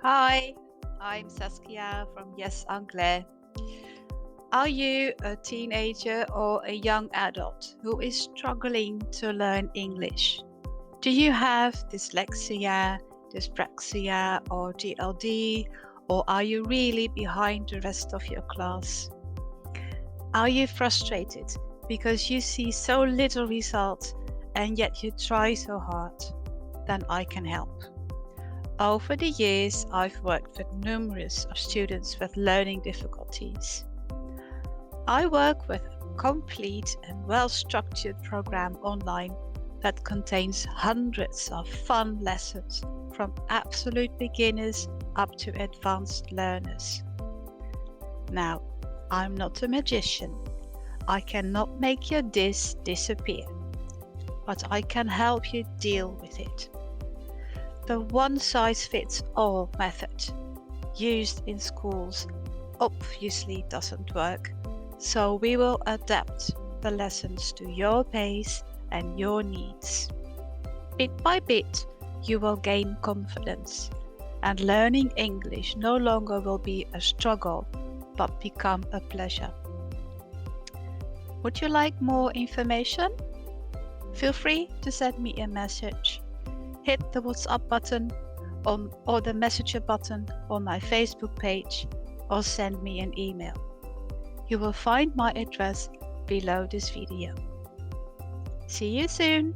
Hi, I'm Saskia from Yes Anglais. Are you a teenager or a young adult who is struggling to learn English? Do you have dyslexia, dyspraxia, or DLD, or are you really behind the rest of your class? Are you frustrated because you see so little result and yet you try so hard? Then I can help. Over the years, I've worked with numerous of students with learning difficulties. I work with a complete and well-structured program online that contains hundreds of fun lessons from absolute beginners up to advanced learners. Now, I'm not a magician. I cannot make your dis disappear, but I can help you deal with it. The one-size-fits-all method used in schools obviously doesn't work, so we will adapt the lessons to your pace and your needs. Bit by bit, you will gain confidence, and learning English no longer will be a struggle, but become a pleasure. Would you like more information? Feel free to send me a message. Hit the WhatsApp button or the Messenger button on my Facebook page, or send me an email. You will find my address below this video. See you soon!